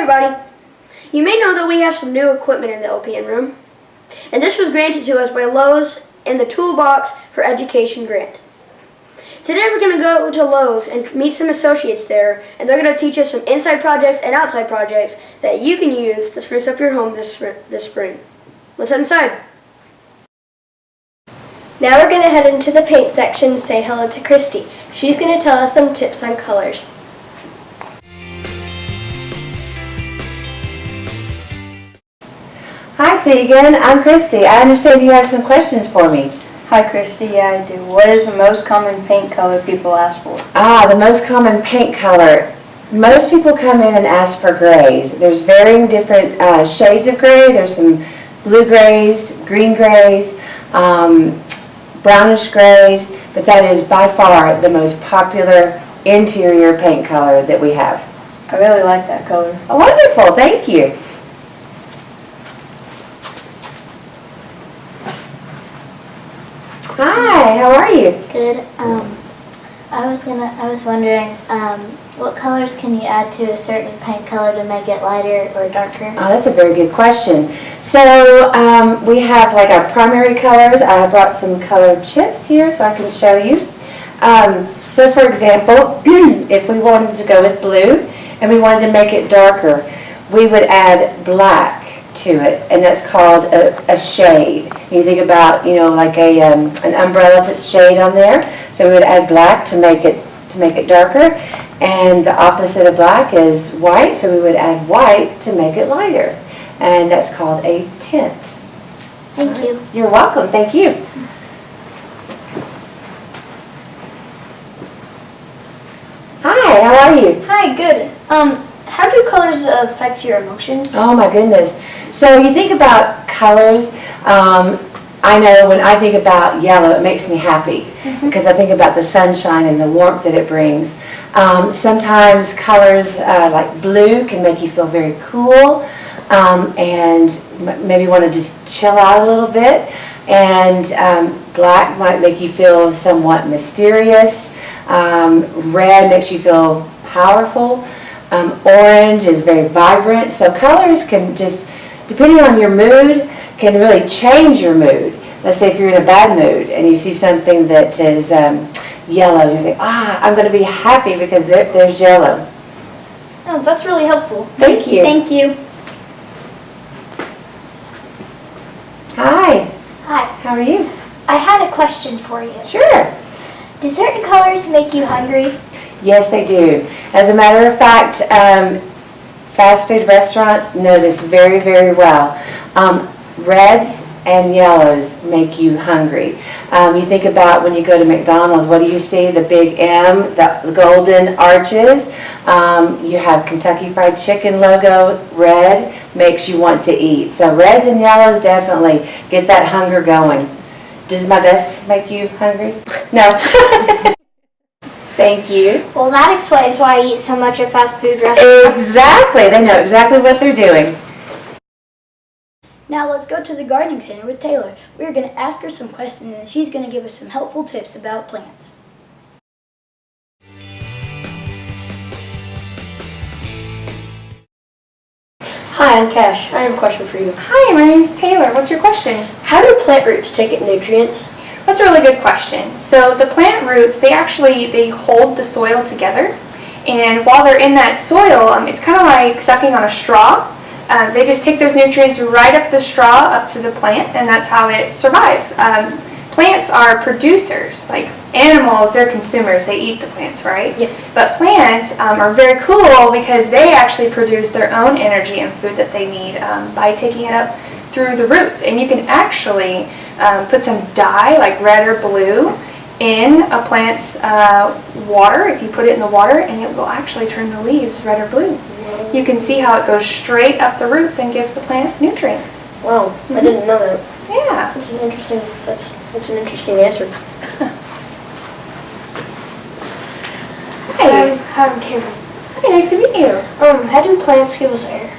everybody! You may know that we have some new equipment in the LPN room, and this was granted to us by Lowe's in the Toolbox for Education grant. Today we're going to go to Lowe's and meet some associates there, and they're going to teach us some inside projects and outside projects that you can use to spruce up your home this spring. Let's head inside. Now we're going to head into the paint section to say hello to Christy. She's going to tell us some tips on colors. Hi Tegan, I'm Christy. I understand you have some questions for me. Hi Christy, yeah I do. What is the most common paint color people ask for? The most common paint color. Most people come in and ask for grays. There's varying different shades of gray. There's some blue grays, green grays, brownish grays, but that is by far the most popular interior paint color that we have. I really like that color. Oh, wonderful, thank you. Hi, how are you? Good. I was wondering, what colors can you add to a certain paint color to make it lighter or darker? Oh, that's a very good question. So we have like our primary colors. I brought some colored chips here so I can show you. So for example, if we wanted to go with blue and we wanted to make it darker, we would add black to it, and that's called a shade. You think about, like an umbrella puts shade on there. So we would add black to make it darker, and the opposite of black is white. So we would add white to make it lighter, and that's called a tint. Thank you. You're welcome. Thank you. Hi. How are you? Hi, good. How do colors affect your emotions? Oh my goodness. So you think about colors, I know when I think about yellow it makes me happy because I think about the sunshine and the warmth that it brings. Sometimes colors like blue can make you feel very cool and maybe want to just chill out a little bit, and black might make you feel somewhat mysterious. Red makes you feel powerful. Orange is very vibrant. So colors can just, depending on your mood, can really change your mood. Let's say if you're in a bad mood and you see something that is yellow, you think, I'm going to be happy because there's yellow. Oh, that's really helpful. Thank you. Thank you. Hi. Hi. How are you? I had a question for you. Sure. Do certain colors make you hungry? Yes, they do. As a matter of fact, fast food restaurants know this very, very well. Reds and yellows make you hungry. You think about when you go to McDonald's, what do you see? The big M, the golden arches. You have Kentucky Fried Chicken logo. Red makes you want to eat. So reds and yellows definitely get that hunger going. Does my best make you hungry? No. Thank you. Well, that explains why I eat so much at fast food restaurants. Exactly. They know exactly what they're doing. Now let's go to the gardening center with Taylor. We're going to ask her some questions and she's going to give us some helpful tips about plants. Hi, I'm Cash. I have a question for you. Hi, my name is Taylor. What's your question? How do plant roots take in nutrients? That's a really good question. So the plant roots, they hold the soil together, and while they're in that soil, it's kind of like sucking on a straw. They just take those nutrients right up the straw up to the plant, and that's how it survives. Plants are producers, like animals, they're consumers, they eat the plants, right? Yeah. But plants are very cool because they actually produce their own energy and food that they need by taking it up through the roots. And you can actually put some dye, like red or blue, in a plant's water, if you put it in the water, and it will actually turn the leaves red or blue. You can see how it goes straight up the roots and gives the plant nutrients. Wow, I didn't know that. Yeah. That's an interesting answer. Hi. Hi, I'm Cameron. Hi, nice to meet you. How do plants give us air?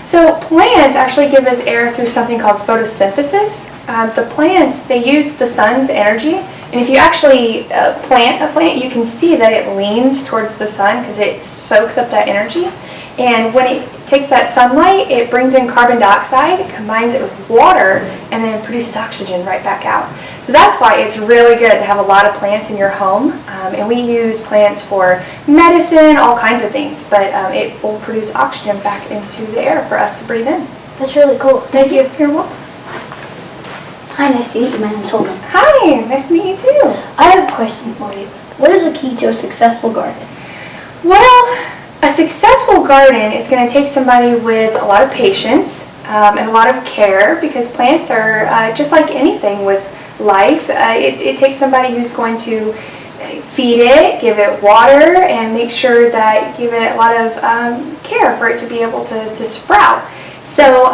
So plants actually give us air through something called photosynthesis. The plants, they use the sun's energy, and if you actually plant a plant, you can see that it leans towards the sun because it soaks up that energy. And when it takes that sunlight, it brings in carbon dioxide, it combines it with water, and then it produces oxygen right back out. So that's why it's really good to have a lot of plants in your home. And we use plants for medicine, all kinds of things, but it will produce oxygen back into the air for us to breathe in. That's really cool. Thank you. You're welcome. Hi, nice to meet you. My name's Holden. Hi, nice to meet you too. I have a question for you. What is the key to a successful garden? Well, a successful garden is going to take somebody with a lot of patience and a lot of care, because plants are just like anything with life. It takes somebody who's going to feed it, give it water, and make sure that give it a lot of care for it to be able to sprout. So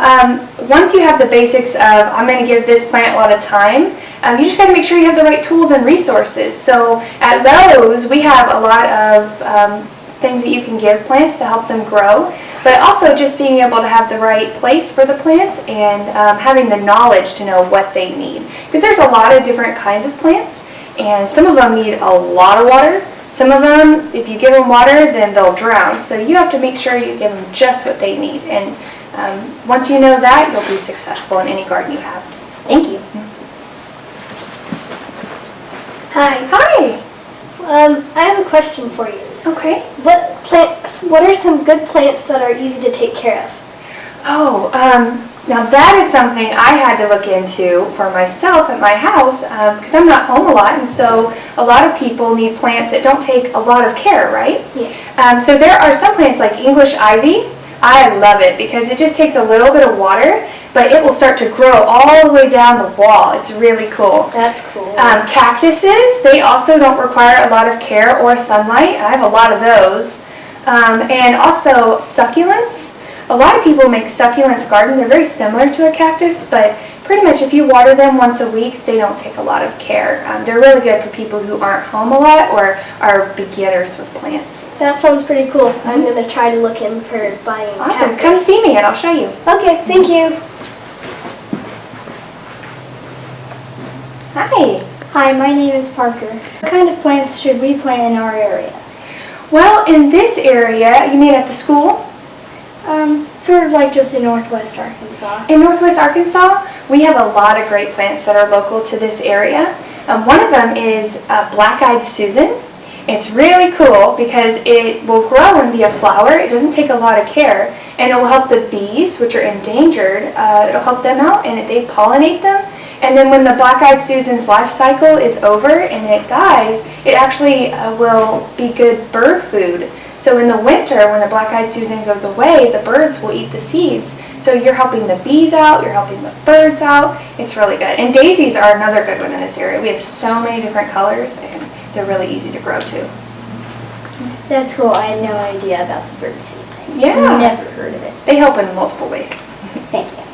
once you have the basics of, I'm going to give this plant a lot of time, you just got to make sure you have the right tools and resources. So at Lowe's, we have a lot of things that you can give plants to help them grow, but also just being able to have the right place for the plants and having the knowledge to know what they need. Because there's a lot of different kinds of plants, and some of them need a lot of water. Some of them, if you give them water, then they'll drown. So you have to make sure you give them just what they need. And once you know that, you'll be successful in any garden you have. Thank you. Hi. Hi. I have a question for you. Okay. What are some good plants that are easy to take care of? Oh, now that is something I had to look into for myself at my house, because I'm not home a lot, and so a lot of people need plants that don't take a lot of care, right? Yeah. So there are some plants like English ivy. I love it because it just takes a little bit of water, but it will start to grow all the way down the wall. It's really cool. That's cool. Cactuses, they also don't require a lot of care or sunlight. I have a lot of those. And also succulents. A lot of people make succulents garden. They're very similar to a cactus, but pretty much if you water them once a week, they don't take a lot of care. They're really good for people who aren't home a lot or are beginners with plants. That sounds pretty cool. I'm going to try to look in for buying Awesome. cactus. Come see me and I'll show you. Okay, thank you. Hi. Hi, my name is Parker. What kind of plants should we plant in our area? Well, in this area, you mean at the school? Sort of like just in Northwest Arkansas. In Northwest Arkansas, we have a lot of great plants that are local to this area. One of them is black-eyed Susan. It's really cool because it will grow and be a flower. It doesn't take a lot of care, and it will help the bees, which are endangered. It'll help them out, and they pollinate them. And then when the black-eyed Susan's life cycle is over and it dies, it actually will be good bird food. So in the winter, when the black-eyed Susan goes away, the birds will eat the seeds. So you're helping the bees out, you're helping the birds out. It's really good. And daisies are another good one in this area. We have so many different colors, and they're really easy to grow too. That's cool. I had no idea about the birdseed thing. Yeah. Never heard of it. They help in multiple ways. Thank you.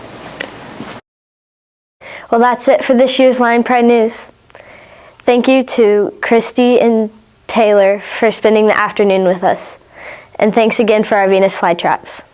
Well, that's it for this year's Lion Pride News. Thank you to Christy and Taylor for spending the afternoon with us. And thanks again for our Venus flytraps.